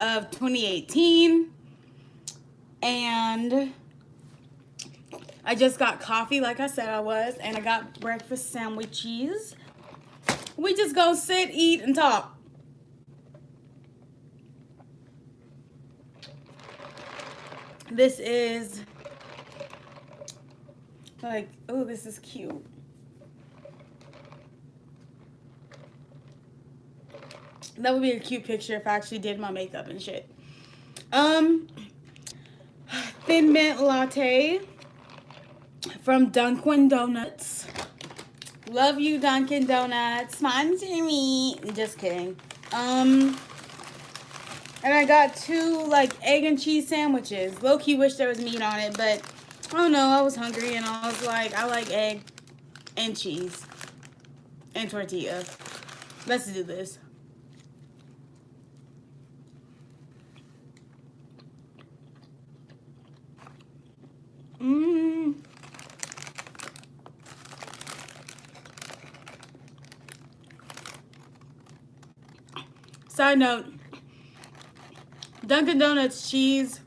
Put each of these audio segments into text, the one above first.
of 2018. And I just got coffee like I said I was, and I got breakfast sandwiches. We just go sit, eat, and talk. This is like, oh, this is cute. That would be a cute picture if I actually did my makeup and shit. Um, Thin Mint Latte from Dunkin' Donuts. Love you, Dunkin' Donuts. Sponsor me. Just kidding. And I got two like egg and cheese sandwiches. Low key wish there was meat on it, but I don't know. I was hungry and I was like, I like egg and cheese and tortilla. Let's do this. Mmm. Side note, Dunkin' Donuts cheese.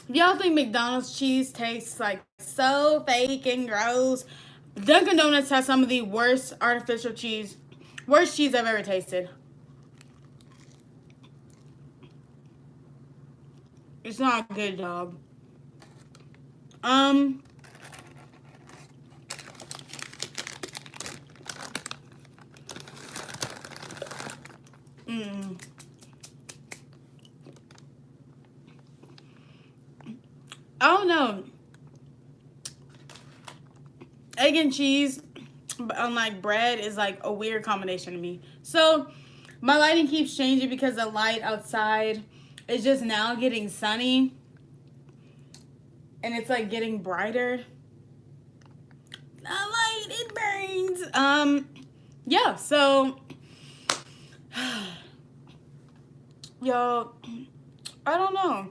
If y'all think McDonald's cheese tastes like so fake and gross, Dunkin' Donuts has some of the worst artificial cheese, worst cheese I've ever tasted. It's not good, dog. Um, mm, I don't know. Egg and cheese on like bread is like a weird combination to me. So my lighting keeps changing because the light outside is just now getting sunny and it's like getting brighter. The light, it burns. Yeah, so yo, I don't know.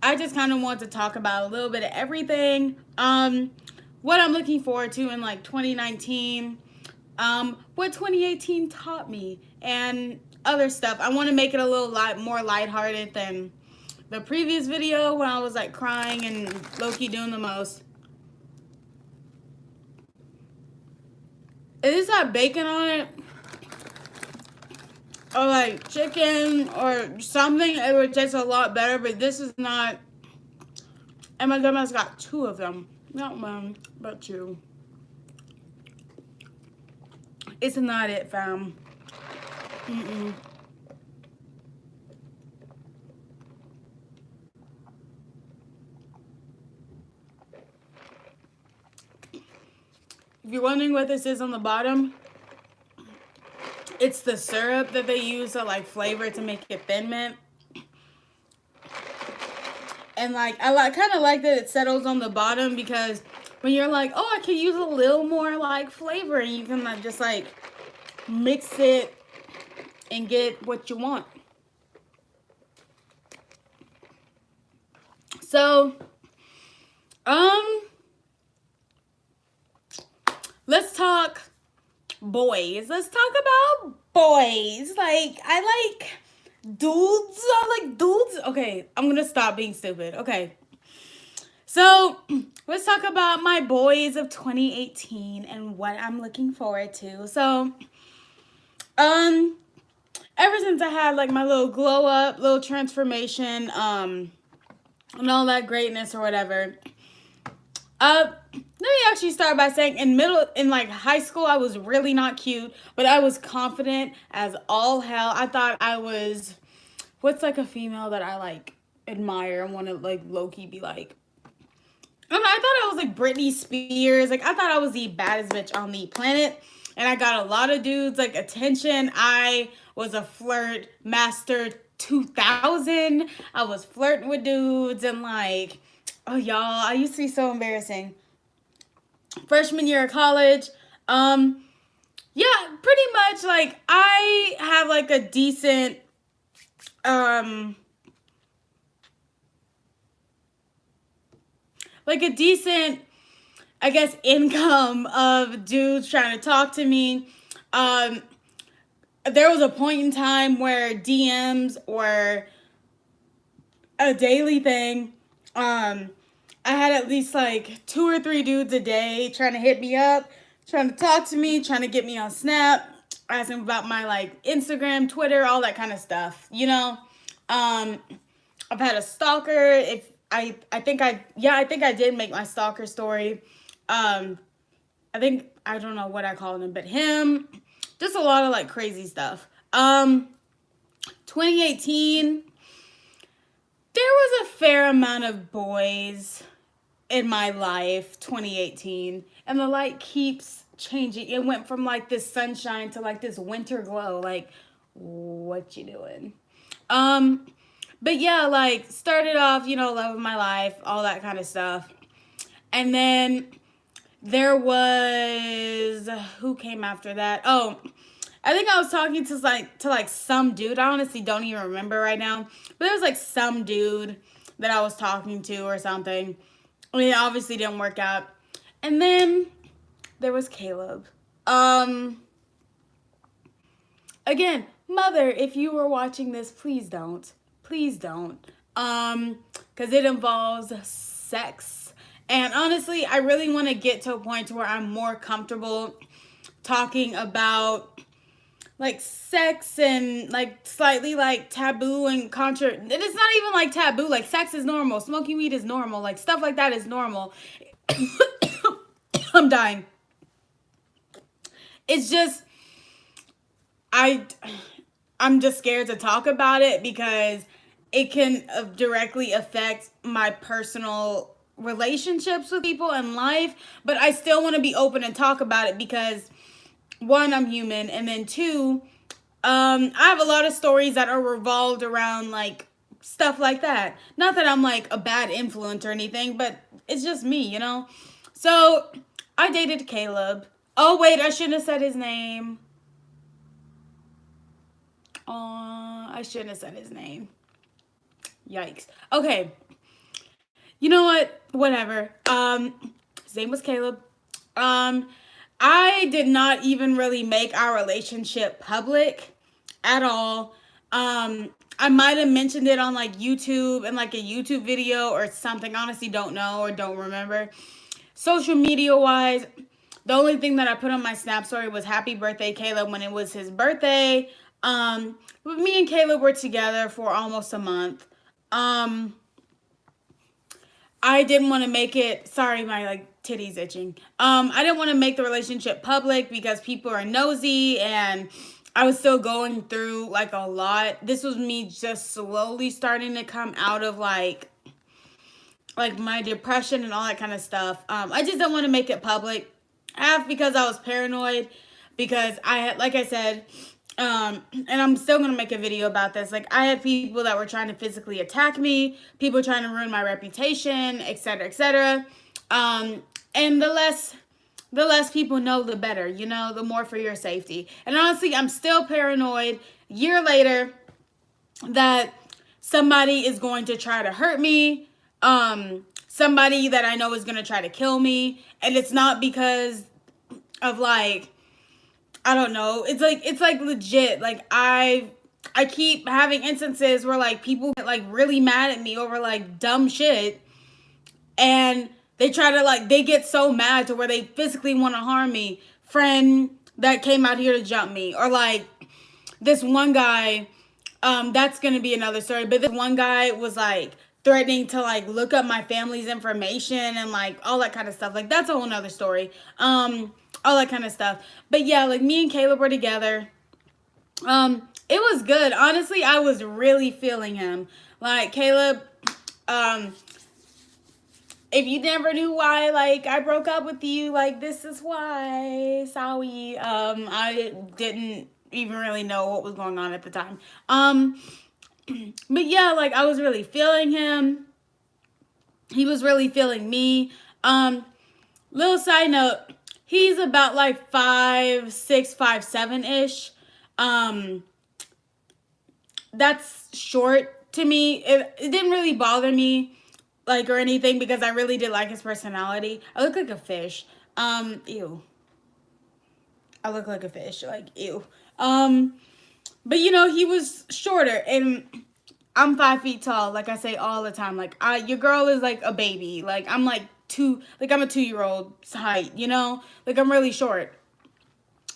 I just kind of want to talk about a little bit of everything. What I'm looking forward to in like 2019. What 2018 taught me and other stuff. I want to make it a little more lighthearted than the previous video when I was like crying and low-key doing the most. If this had bacon on it, or like chicken or something, it would taste a lot better, but this is not. And my grandma's got two of them. Not one, but two. It's not it, fam. Mm-mm. If you're wondering what this is on the bottom, it's the syrup that they use to like flavor to make it thin mint. And like I kind of like that it settles on the bottom because when you're like, oh, I could use a little more like flavor, and you can like just like mix it and get what you want. So, let's talk boys. Let's talk about boys. Like, I like dudes. I like dudes. Okay, I'm gonna stop being stupid. Okay. So, let's talk about my boys of 2018 and what I'm looking forward to. So, ever since I had like my little glow up, little transformation, and all that greatness or whatever. Let me actually start by saying in like high school, I was really not cute, but I was confident as all hell. I thought I was, what's like a female that I like admire and want to like low key be like. I thought I was like Britney Spears. Like I thought I was the baddest bitch on the planet, and I got a lot of dudes like attention. I was a flirt master 2000. I was flirting with dudes and like, oh y'all, I used to be so embarrassing. Freshman year of college, yeah, pretty much like I have like a decent, like a decent, I guess, income of dudes trying to talk to me. there was a point in time where DMs were a daily thing. I had at least like 2 or 3 dudes a day trying to hit me up, trying to talk to me, trying to get me on Snap, asking about my like Instagram, Twitter, all that kind of stuff. I've had a stalker. If I think I did make my stalker story. I don't know what I called him, but him, just a lot of like crazy stuff. 2018, there was a fair amount of boys in my life. 2018, and the light keeps changing. It went from like this sunshine to like this winter glow. Like, what you doing? But yeah, like started off, love of my life, all that kind of stuff. And then there was, who came after that? Oh, I think I was talking to some dude. I honestly don't even remember right now. But there was like some dude that I was talking to or something. I mean, it obviously didn't work out. And then there was Caleb. Again, mother, if you were watching this, please don't. Please don't. Because it involves sex. And honestly, I really want to get to a point where I'm more comfortable talking about like sex and like slightly like taboo and contra. It's not even like taboo. Like sex is normal. Smoking weed is normal. Like stuff like that is normal. I'm dying. It's just I'm just scared to talk about it because it can directly affect my personal relationships with people in life, but I still want to be open and talk about it because one, I'm human, and then two, I have a lot of stories that are revolved around like stuff like that. Not that I'm like a bad influence or anything, but it's just me. So I dated Caleb. Oh wait, I shouldn't have said his name. I shouldn't have said his name. Yikes. Okay. You know what? Whatever. His name was Caleb. I did not even really make our relationship public at all. I might have mentioned it on like YouTube and like a YouTube video or something. Honestly, don't know or don't remember. Social media wise, the only thing that I put on my Snap story was happy birthday, Caleb, when it was his birthday. But me and Caleb were together for almost a month. I didn't want to make it, sorry, my like titties itching. I didn't want to make the relationship public because people are nosy and I was still going through like a lot. This was me just slowly starting to come out of like my depression and all that kind of stuff. I just don't want to make it public. Half because I was paranoid because I had, like I said, and I'm still going to make a video about this. Like, I had people that were trying to physically attack me, people trying to ruin my reputation, etc., etc. And the less people know, the better, the more for your safety. And honestly, I'm still paranoid a year later that somebody is going to try to hurt me, somebody that I know is going to try to kill me. And it's not because of like, I don't know. It's like legit. Like I keep having instances where like people get like really mad at me over like dumb shit, and they try to like they get so mad to where they physically want to harm me. Friend that came out here to jump me, or like this one guy. That's gonna be another story. But this one guy was like threatening to like look up my family's information and like all that kind of stuff. Like that's a whole nother story. All that kind of stuff. But yeah, like me and Caleb were together. It was good. Honestly, I was really feeling him. Like Caleb, if you never knew why, like I broke up with you, like this is why. Sorry. I didn't even really know what was going on at the time. But yeah, like I was really feeling him. He was really feeling me. Little side note. He's about like 5'6", 5'7" ish. That's short to me. It didn't really bother me, like, or anything, because I really did like his personality. I look like a fish. Ew. I look like a fish. Like, ew. but you know, he was shorter, and I'm 5 feet tall. Like I say all the time, like your girl is like a baby. Like I'm like I'm a 2 year old's height. You know, like I'm really short.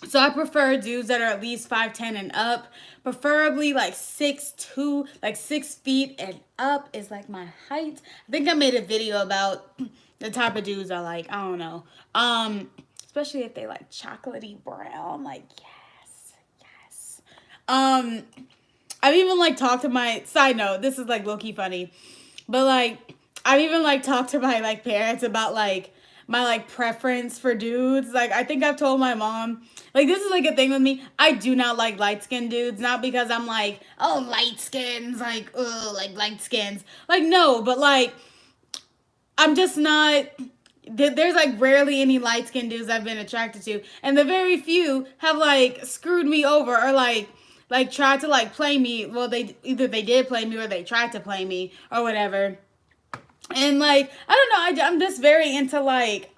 So I prefer dudes that are at least 5'10" and up, preferably like 6'2", like 6 feet and up is like my height. I think I made a video about the type of dudes I like. I don't know. Especially if they like chocolatey brown. Like yes, yes. I've even like talked to my side note. This is like low key funny, but like I've even like talked to my like parents about like my like preference for dudes. Like I think I've told my mom, like this is like a thing with me. I do not like light skinned dudes. Not because I'm like, oh, light skins, like like light skins. Like no, but like I'm just not. There's like rarely any light skinned dudes I've been attracted to, and the very few have like screwed me over or like tried to like play me. Well, they either they did play me or they tried to play me or whatever. And like I don't know, I'm just very into like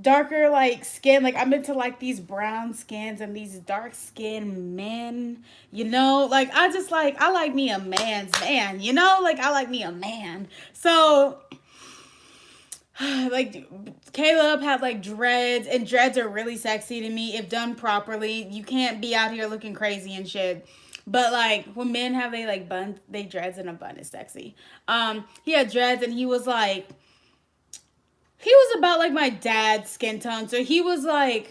darker like skin. Like I'm into like these brown skins and these dark skinned men. You know, like I like me a man's man. You know, like I like me a man. So like Caleb had like dreads, and dreads are really sexy to me if done properly. You can't be out here looking crazy and shit. But like when men have they like buns, they dreads in a bun is sexy. He had dreads, and he was about like my dad's skin tone. So he was a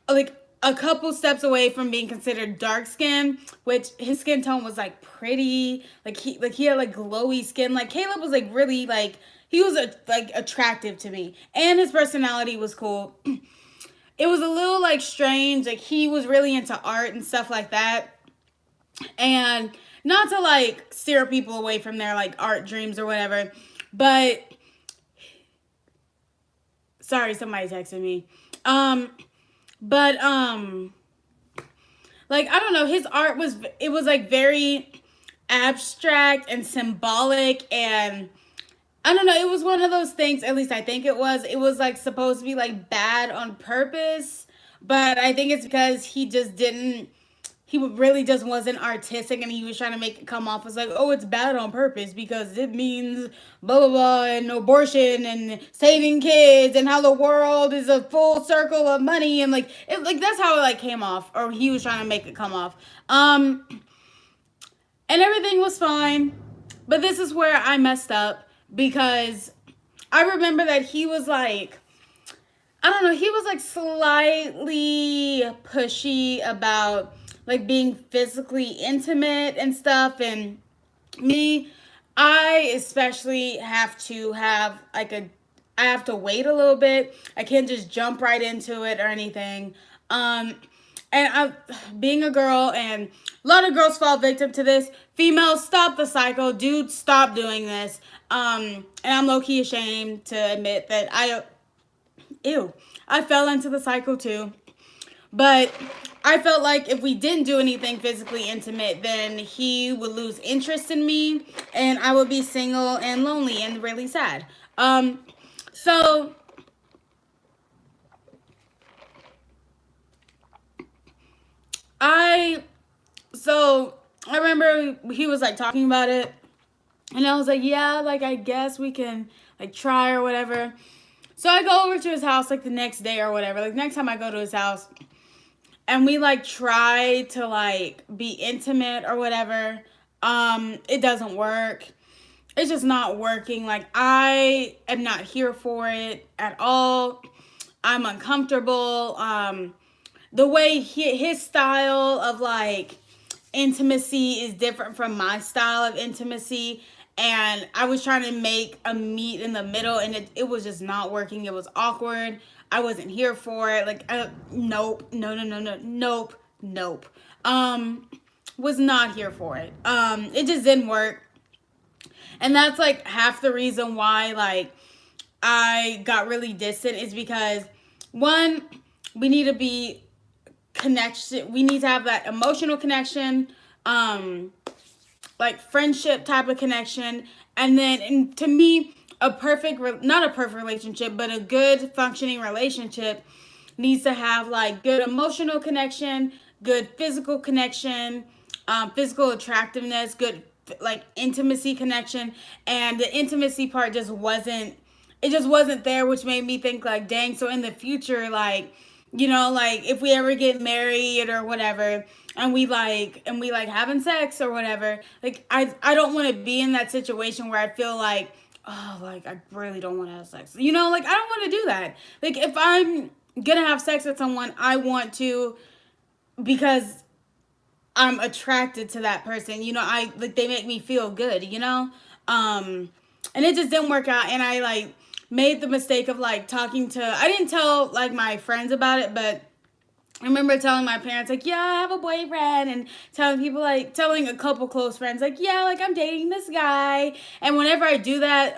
like a couple steps away from being considered dark skin, which his skin tone was like pretty. Like he had like glowy skin. Like Caleb was like really like he was like attractive to me, and his personality was cool. It was a little like strange. Like he was really into art and stuff like that. And not to like steer people away from their like art dreams or whatever, but sorry, somebody texted me. But like I don't know, his art was like very abstract and symbolic, and I don't know, it was one of those things, at least I think it was like supposed to be like bad on purpose, but I think it's because he really just wasn't artistic, and he was trying to make it come off as like, oh, it's bad on purpose because it means blah blah blah and abortion and saving kids and how the world is a full circle of money, and like that's how it like came off, or he was trying to make it come off. And everything was fine, but this is where I messed up, because I remember that he was like, I don't know, he was like slightly pushy about like being physically intimate and stuff. And me, I especially have to have like I have to wait a little bit. I can't just jump right into it or anything. And being a girl, and a lot of girls fall victim to this. Females, stop the cycle. Dudes, stop doing this. And I'm low-key ashamed to admit that I fell into the cycle too. But I felt like if we didn't do anything physically intimate, then he would lose interest in me, and I would be single and lonely and really sad. So I remember he was like talking about it, and I was like, yeah, like I guess we can like try or whatever. So I go over to his house like the next day or whatever. Like next time I go to his house, and we like try to like be intimate or whatever. It doesn't work. It's just not working. Like I am not here for it at all. I'm uncomfortable. The way his style of like intimacy is different from my style of intimacy, and I was trying to make a meet in the middle, and it was just not working. It was awkward. I wasn't here for it. Like nope, nope. Was not here for it. It just didn't work. And that's like half the reason why like I got really distant, is because one, we need to be connection. We need to have that emotional connection, like friendship type of connection. And then, and to me, not a perfect relationship, but a good functioning relationship needs to have like good emotional connection, good physical connection, physical attractiveness, good like intimacy connection, and the intimacy part just wasn't, it just wasn't there, which made me think like, dang, so in the future, like, you know, like if we ever get married or whatever, and we like having sex or whatever, like I don't want to be in that situation where I feel like, oh, like I really don't want to have sex, you know, like I don't want to do that. Like if I'm gonna have sex with someone, I want to, because I'm attracted to that person, you know, I like, they make me feel good, you know. And it just didn't work out, and I like made the mistake of like talking to, I didn't tell like my friends about it, but I remember telling my parents like, yeah, I have a boyfriend, and telling people, like telling a couple close friends like, yeah, like I'm dating this guy. And whenever I do that,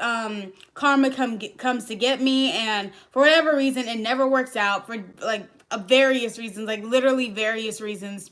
karma comes to get me, and for whatever reason it never works out for like various reasons, like literally various reasons.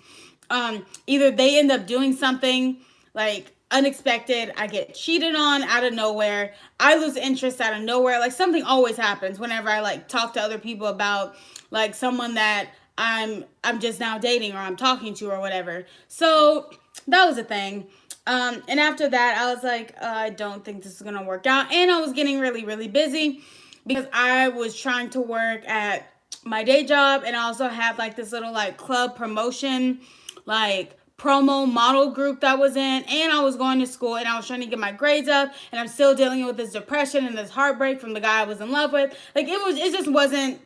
Either they end up doing something like unexpected, I get cheated on out of nowhere, I lose interest out of nowhere, like something always happens whenever I like talk to other people about like someone that I'm just now dating or I'm talking to or whatever. So that was a thing. And after that I was like, I don't think this is gonna work out, and I was getting really really busy because I was trying to work at my day job, and I also had like this little like club promotion like promo model group that was in, and I was going to school, and I was trying to get my grades up, and I'm still dealing with this depression and this heartbreak from the guy I was in love with. Like it just wasn't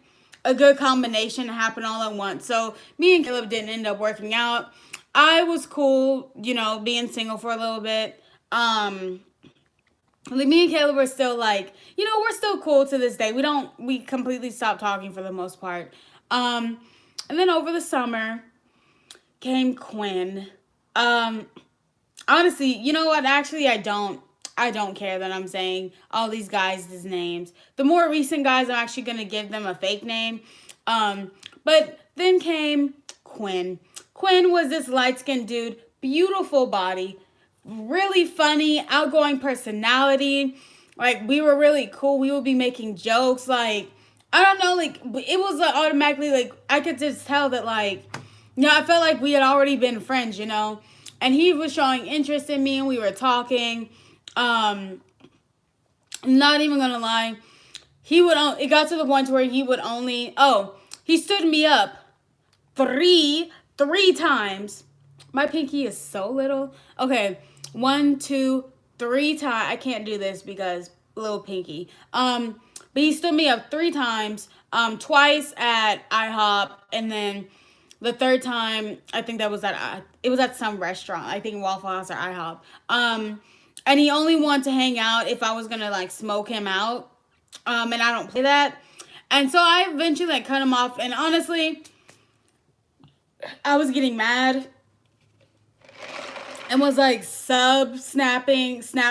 a good combination to happen all at once. So me and Caleb didn't end up working out. I was cool, you know, being single for a little bit. Like me and Caleb were still like, you know, we're still cool to this day. We completely stopped talking for the most part. And then over the summer came Quinn. Honestly, you know what? Actually, I don't care that I'm saying all these guys' names. The more recent guys, I'm actually gonna give them a fake name. But then came Quinn. Quinn was this light-skinned dude, beautiful body, really funny, outgoing personality. Like we were really cool. We would be making jokes. Like I don't know, like it was like, automatically like I could just tell that like, you know, I felt like we had already been friends, you know. And he was showing interest in me, and we were talking. I'm not even gonna lie. It got to the point where he would only, he stood me up three times. My pinky is so little. Okay, 1, 2, 3 times. I can't do this because little pinky. But he stood me up 3 times. Twice at IHOP, and then the third time, I think that was it was at some restaurant. I think Waffle House or IHOP. And he only wanted to hang out if I was gonna like smoke him out. And I don't play that. And so I eventually like cut him off. And honestly, I was getting mad and was like snap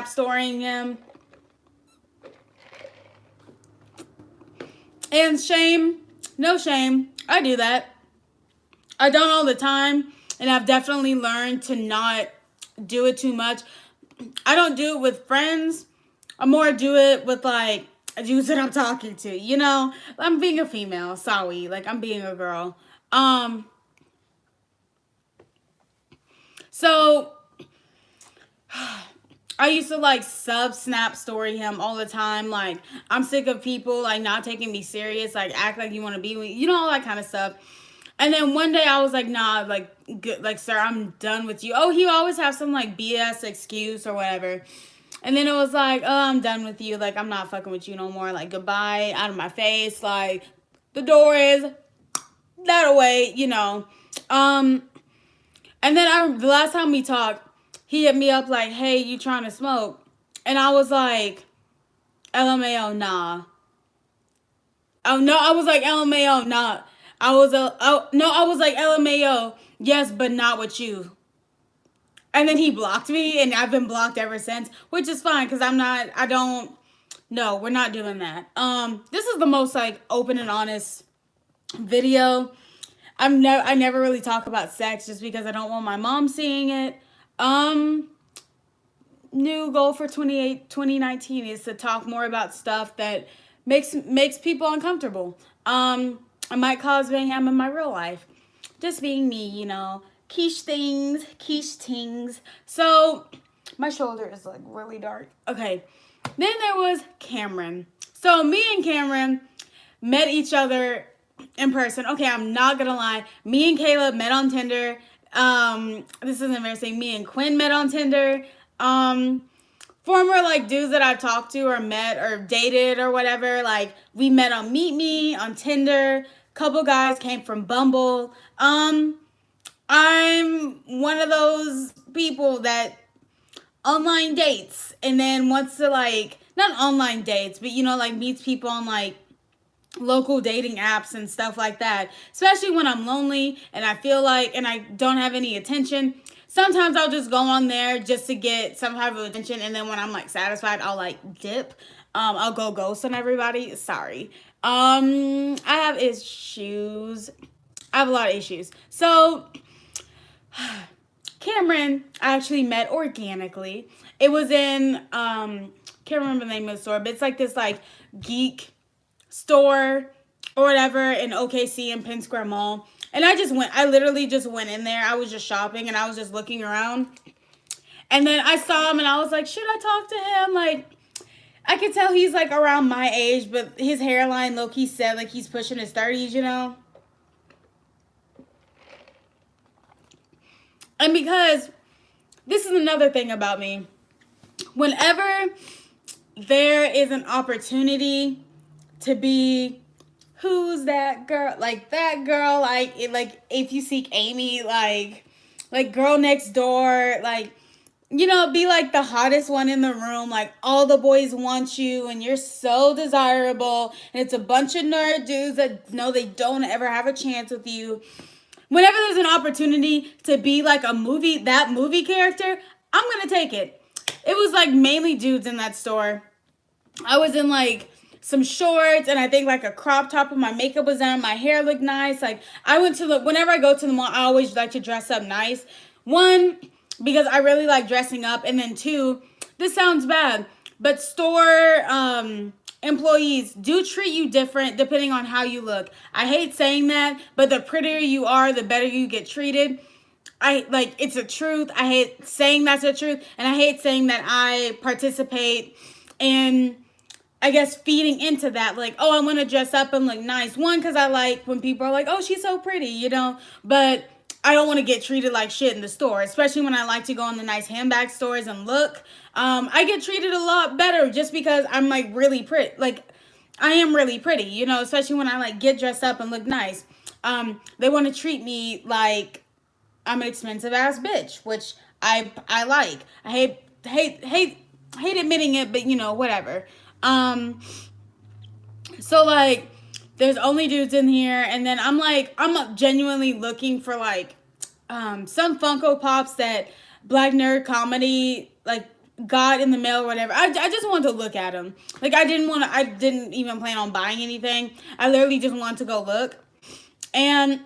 storying him. And shame, no shame, I do that. I don't all the time, and I've definitely learned to not do it too much. I don't do it with friends. I more do it with like dudes that I'm talking to. You know, I'm being a female. Sorry, like I'm being a girl. So I used to like snap story him all the time. Like I'm sick of people like not taking me serious. Like act like you want to be with, you know, all that kind of stuff. And then one day I was like, nah, like, good, like, sir, I'm done with you. Oh, he always have some, like, BS excuse or whatever. And then it was like, oh, I'm done with you. Like, I'm not fucking with you no more. Like, goodbye, out of my face. Like, the door is that away, you know. And then the last time we talked, he hit me up like, hey, you trying to smoke? And I was like, LMAO, nah. Oh, no, I was like, LMAO, nah. I was like, LMAO, yes, but not with you. And then he blocked me, and I've been blocked ever since, which is fine, because no, we're not doing that. This is the most, like, open and honest video. I never really talk about sex, just because I don't want my mom seeing it. New goal for 2019 is to talk more about stuff that makes people uncomfortable. I might cause mayhem in my real life. just being me, quiche things. So my shoulder is like really dark. Okay. Then there was Cameron. So me and Cameron met each other in person. Okay, I'm not gonna lie. Me and Caleb met on Tinder. This is embarrassing. Me and Quinn met on Tinder. Former like dudes that I've talked to or met or dated or whatever, like we met on Meet Me on Tinder. Couple guys came from Bumble. I'm one of those people that online dates and then wants to like not online dates, but like meets people on like local dating apps and stuff like that. Especially when I'm lonely and I feel like and I don't have any attention. Sometimes I'll just go on there just to get some type of attention, and then when I'm like satisfied, I'll like dip. I'll go ghost on everybody. Sorry. I have issues. I have a lot of issues. So Cameron I actually met organically. It was in can't remember the name of the store, but it's like this like geek store or whatever in OKC in Penn Square Mall. And I literally just went in there. I was just shopping and I was just looking around. And then I saw him and I was like, should I talk to him? Like, I could tell he's like around my age, but his hairline low-key said like he's pushing his 30s. And because this is another thing about me. Whenever there is an opportunity to be who's that girl, like if you seek Amy, like girl next door, like be like the hottest one in the room, like all the boys want you and you're so desirable, and it's a bunch of nerd dudes that know they don't ever have a chance with you. Whenever there's an opportunity to be like that movie character, I'm gonna take it. It was like mainly dudes in that store. I was in like some shorts and I think like a crop top, and my makeup was done. My hair looked nice. Like whenever I go to the mall, I always like to dress up nice. One, because I really like dressing up. And then two, this sounds bad, but store employees do treat you different depending on how you look. I hate saying that, but the prettier you are, the better you get treated. It's a truth. I hate saying that's the truth. And I hate saying that I participate in, I guess, feeding into that. Like, oh, I want to dress up and look nice. One, because I like when people are like, oh, she's so pretty, But I don't want to get treated like shit in the store, especially when I like to go in the nice handbag stores and look. I get treated a lot better just because I'm like really pretty. Like, I am really pretty, especially when I like get dressed up and look nice. They want to treat me like I'm an expensive ass bitch, which I like. I hate admitting it, but whatever. So like there's only dudes in here, and then I'm genuinely looking for like some Funko Pops that Black Nerd Comedy like got in the mail or whatever. I just wanted to look at them. Like I didn't even plan on buying anything. I literally just wanted to go look. And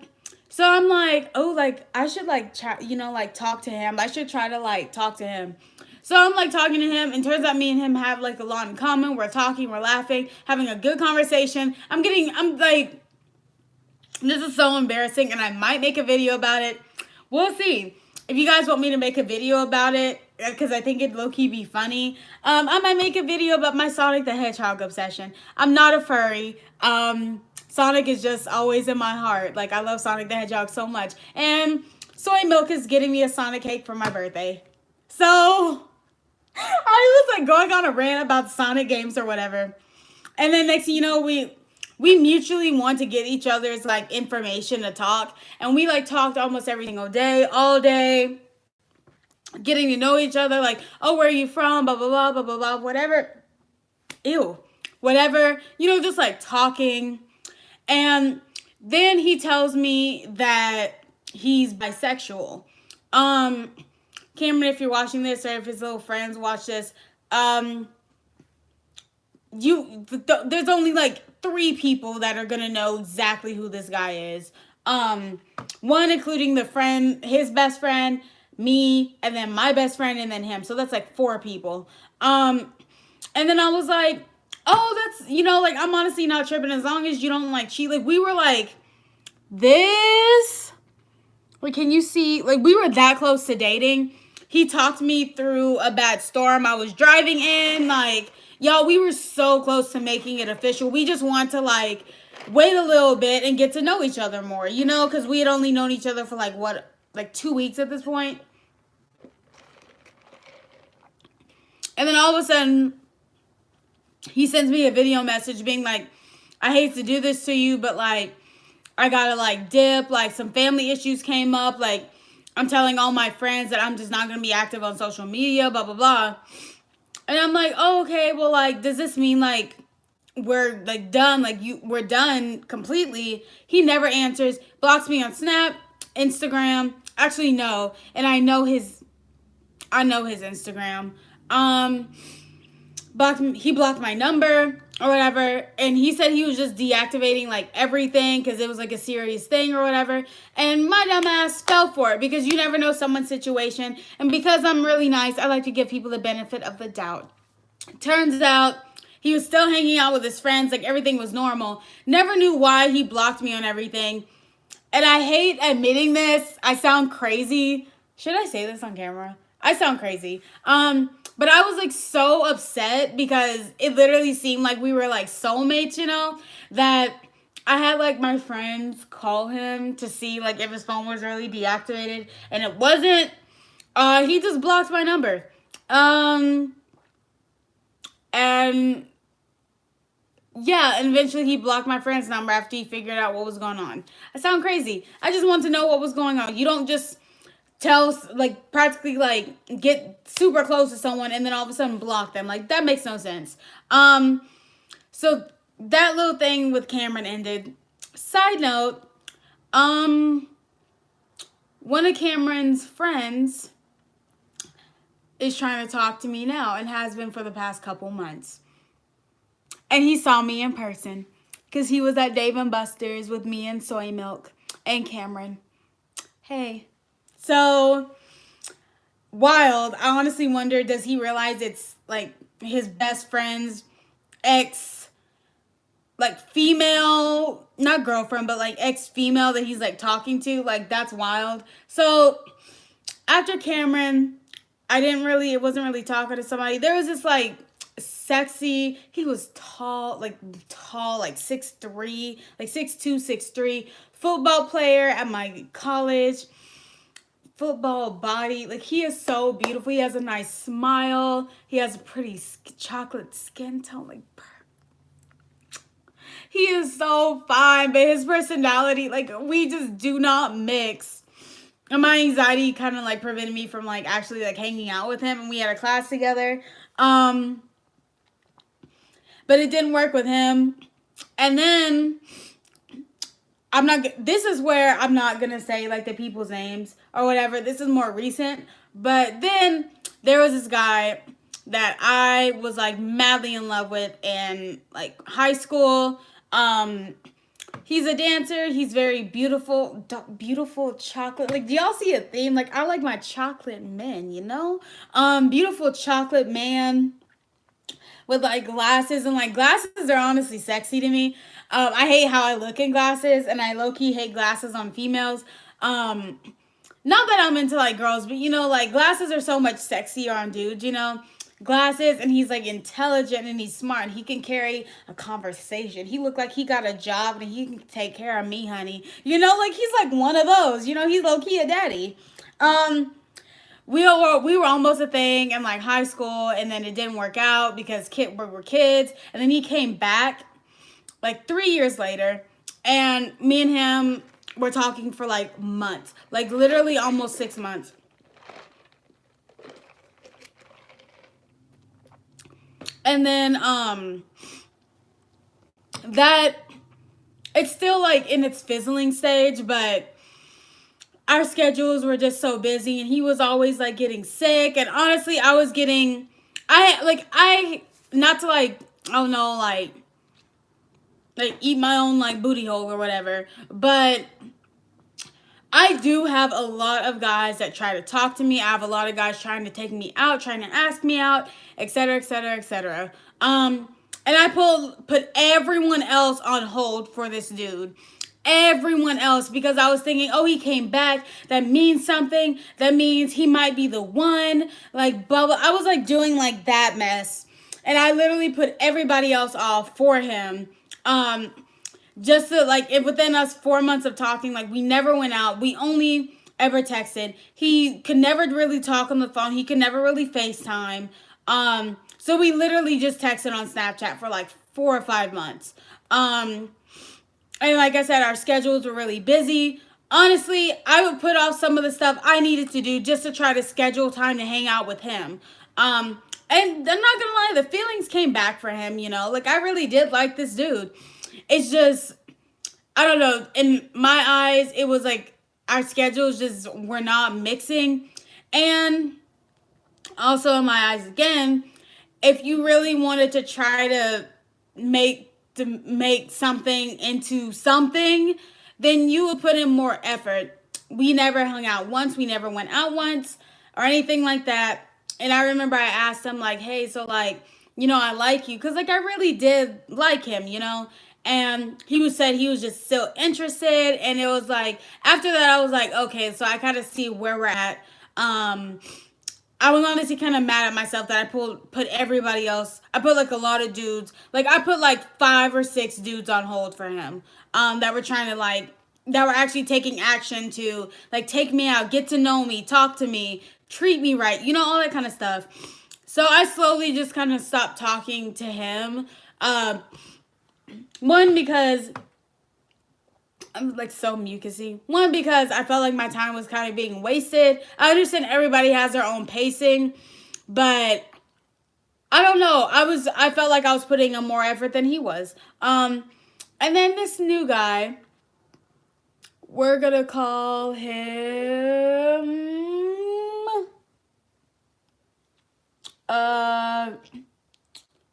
so I'm like, oh, like I should like try, like talk to him. I should try to like talk to him. So I'm like talking to him, and turns out me and him have like a lot in common. We're talking, we're laughing, having a good conversation. I'm like, this is so embarrassing, and I might make a video about it. We'll see. If you guys want me to make a video about it, because I think it'd low-key be funny, I might make a video about my Sonic the Hedgehog obsession. I'm not a furry. Sonic is just always in my heart. Like, I love Sonic the Hedgehog so much. And Soy Milk is getting me a Sonic cake for my birthday. So I was like going on a rant about Sonic games or whatever. And then next thing you know, we mutually want to get each other's like information to talk. And we like talked almost every single day, all day, getting to know each other. Like, oh, where are you from? Blah, blah, blah, blah, blah, blah, whatever. Ew. Whatever. Just like talking. And then he tells me that he's bisexual. Cameron, if you're watching this, or if his little friends watch this, there's only like 3 people that are gonna know exactly who this guy is. One including his best friend, me, and then my best friend, and then him. So that's like 4 people. And then I was like, oh, that's, like I'm honestly not tripping as long as you don't like cheat. Like we were like this Like, can you see, like, we were that close to dating. He talked me through a bad storm I was driving in. Like, y'all, we were so close to making it official. We just want to, like, wait a little bit and get to know each other more, you know? Because we had only known each other for, like, what, like 2 weeks at this point. And then all of a sudden, he sends me a video message being like, I hate to do this to you, but, like, I gotta, like, dip. Like, some family issues came up. Like, I'm telling all my friends that I'm just not gonna be active on social media, blah, blah, blah. And I'm like, oh, okay, well, like, does this mean, like, we're, like, done? Like, we're done completely? He never answers. Blocks me on Snap, Instagram. Actually, no. And I know his Instagram. He blocked my number or whatever, and he said he was just deactivating, like, everything because it was, like, a serious thing or whatever. And my dumb ass fell for it because you never know someone's situation, and because I'm really nice, I like to give people the benefit of the doubt. Turns out he was still hanging out with his friends, like, everything was normal. Never knew why he blocked me on everything. And I hate admitting this. I sound crazy. Should I say this on camera? I sound crazy. But I was, like, so upset because it literally seemed like we were, like, soulmates, you know, that I had, like, my friends call him to see, like, if his phone was really deactivated, and it wasn't. He just blocked my number. And yeah, and eventually he blocked my friend's number after he figured out what was going on. I sound crazy. I just want to know what was going on. You don't just tell, like, practically, like, get super close to someone and then all of a sudden block them. Like, that makes no sense. So that little thing with Cameron ended. Side note, one of Cameron's friends is trying to talk to me now and has been for the past couple months. And he saw me in person because he was at Dave & Buster's with me and Soy Milk and Cameron. Hey. So, wild. I honestly wonder, does he realize it's, like, his best friend's ex, like, female, not girlfriend, but, like, ex-female that he's, like, talking to? Like, that's wild. So, after Cameron, it wasn't really talking to somebody. There was this, like, sexy, he was tall, like 6'3", like 6'2", 6'3", football player at my college. Football body, like, he is so beautiful. He has a nice smile. He has a pretty chocolate skin tone. Like, he is so fine, but his personality, like, we just do not mix. And my anxiety kind of, like, prevented me from, like, actually, like, hanging out with him. And we had a class together. But it didn't work with him. And then this is where I'm not going to say, like, the people's names or whatever. This is more recent. But then there was this guy that I was, like, madly in love with in, like, high school. He's a dancer. He's very beautiful, beautiful chocolate. Like, do y'all see a theme? Like, I like my chocolate men, you know? Beautiful chocolate man with, like, glasses. And, like, glasses are honestly sexy to me. I hate how I look in glasses, and I low-key hate glasses on females. Not that I'm into, like, girls, but, you know, like, glasses are so much sexier on dudes, you know? Glasses, and he's, like, intelligent, and he's smart, and he can carry a conversation. He looked like he got a job, and he can take care of me, honey. You know, like, he's, like, one of those. You know, he's low-key a daddy. We were almost a thing in, like, high school, and then it didn't work out because we were kids, and then he came back, like, 3 years later, and me and him were talking for, like, months. Like, literally almost 6 months. And then, it's still, like, in its fizzling stage, but our schedules were just so busy, and he was always, like, getting sick, and honestly, not to, like, I don't know, like, eat my own, like, booty hole or whatever, but I do have a lot of guys that try to talk to me. I have a lot of guys trying to take me out, trying to ask me out, etc., etc., etc. And I put everyone else on hold for this dude. everyone else because I was thinking, oh, he came back. That means something. That means he might be the one. Like, blah, blah. I was like doing like that mess. And I literally put everybody else off for him. Just to like, within us 4 months of talking, like we never went out. We only ever texted. He could never really talk on the phone. He could never really FaceTime. So we literally just texted on Snapchat for like 4 or 5 months. And like I said, our schedules were really busy. Honestly, I would put off some of the stuff I needed to do just to try to schedule time to hang out with him. And I'm not gonna lie, the feelings came back for him, you know. Like, I really did like this dude. It's just, I don't know, in my eyes, it was like our schedules just were not mixing. And also in my eyes, again, if you really wanted to try to make something into something, then you would put in more effort. We never hung out once. We never went out once or anything like that. And I remember I asked him, like, hey, so, like, you know, I like you. Because, like, I really did like him, you know. And said he was just still interested. And it was like, after that, I was like, okay, so I kind of see where we're at. I was honestly kind of mad at myself that I put everybody else. I put like a lot of dudes. Like, I put like 5 or 6 dudes on hold for him. That were trying to like, that were actually taking action to like take me out, get to know me, talk to me, treat me right, you know, all that kind of stuff. So I slowly just kind of stopped talking to him. One, because I'm like so mucusy. One, because I felt like my time was kind of being wasted. I understand everybody has their own pacing, but I don't know. I felt like I was putting in more effort than he was. And then this new guy, we're gonna call him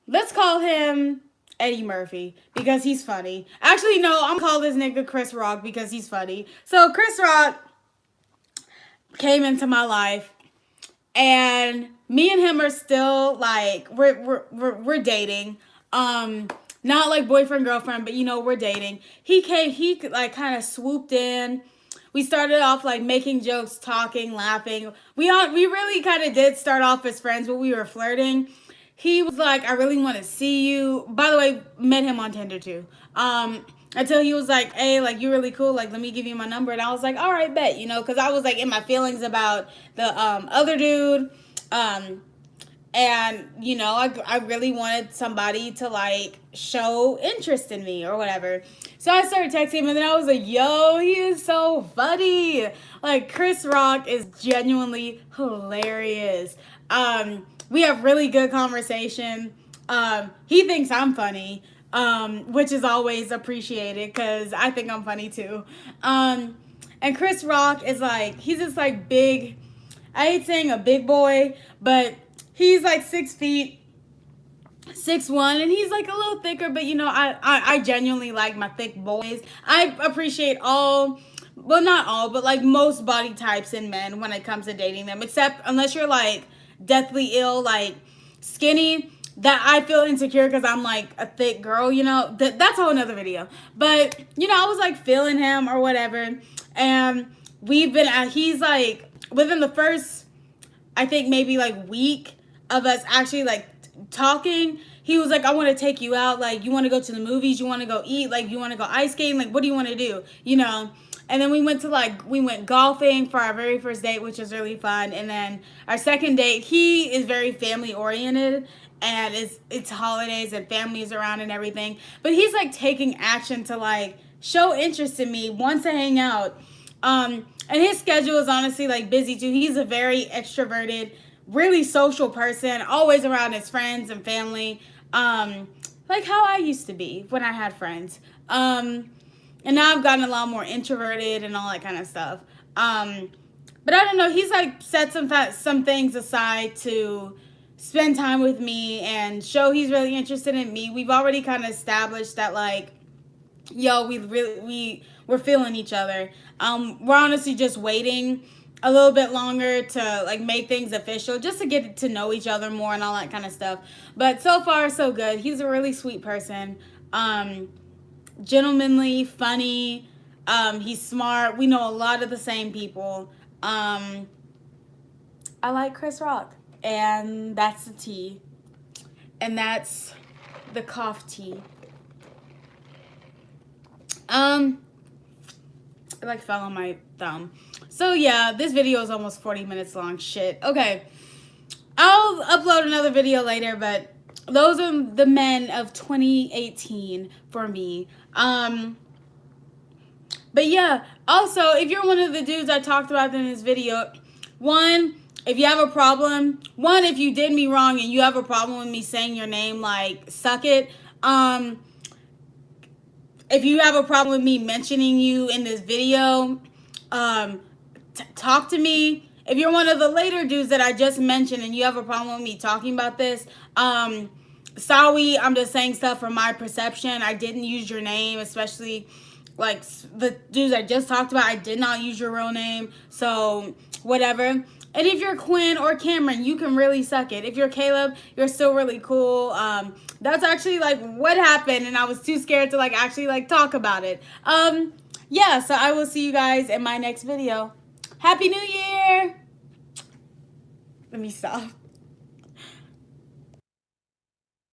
let's call him Eddie Murphy because he's funny. Actually, no, I'm gonna call this nigga Chris Rock because he's funny. So Chris Rock came into my life, and me and him are still like we're dating. Not like boyfriend girlfriend, but you know, we're dating. He like kind of swooped in. We started off like making jokes, talking, laughing. We really kind of did start off as friends, but we were flirting. He was like, I really want to see you. By the way, met him on Tinder too. Until he was like, hey, like, you're really cool. Like, let me give you my number. And I was like, all right, bet, you know, because I was like in my feelings about the other dude. And, you know, I really wanted somebody to like show interest in me or whatever. So I started texting him, and then I was like, yo, he is so funny. Like, Chris Rock is genuinely hilarious. We have really good conversation. He thinks I'm funny, which is always appreciated because I think I'm funny too. And Chris Rock is like, he's just like big. I hate saying a big boy, but he's like 6 feet, 6'1", and he's like a little thicker. But you know, I genuinely like my thick boys. I appreciate all. Well, not all, but like most body types in men when it comes to dating them, except unless you're like deathly ill, like skinny, that I feel insecure because I'm like a thick girl, you know. That's a whole nother video. But you know, I was like feeling him or whatever, and he's like within the first, I think maybe like week of us actually like talking, he was like, I want to take you out, like, you want to go to the movies, you want to go eat, like, you want to go ice skating, like, what do you want to do, you know? And then we went golfing for our very first date, which was really fun. And then our second date, he is very family oriented, and it's holidays and families around and everything. But he's like taking action to like show interest in me, wants to hang out. And his schedule is honestly like busy too. He's a very extroverted, really social person, always around his friends and family. Like how I used to be when I had friends. And now I've gotten a lot more introverted and all that kind of stuff. But I don't know. He's like set some things aside to spend time with me and show he's really interested in me. We've already kind of established that like, yo, we're feeling each other. We're honestly just waiting a little bit longer to like make things official, just to get to know each other more and all that kind of stuff. But so far so good. He's a really sweet person. Gentlemanly, funny, He's smart. We know a lot of the same people. I like Chris Rock. And that's the tea. And that's the cough tea. It like fell on my thumb. So yeah, this video is almost 40 minutes long. Shit. Okay. I'll upload another video later, but those are the men of 2018 for me. But yeah, also, if you're one of the dudes I talked about in this video, one, if you have a problem, if you did me wrong and you have a problem with me saying your name, like, suck it. If you have a problem with me mentioning you in this video, talk to me. If you're one of the later dudes that I just mentioned and you have a problem with me talking about this, sorry, I'm just saying stuff from my perception. I didn't use your name, especially like the dudes I just talked about. I did not use your real name, so whatever. And if you're Quinn or Cameron, you can really suck it. If you're Caleb, you're still really cool. That's actually like what happened, and I was too scared to like actually like talk about it. Yeah, so I will see you guys in my next video. Happy New Year! Let me stop.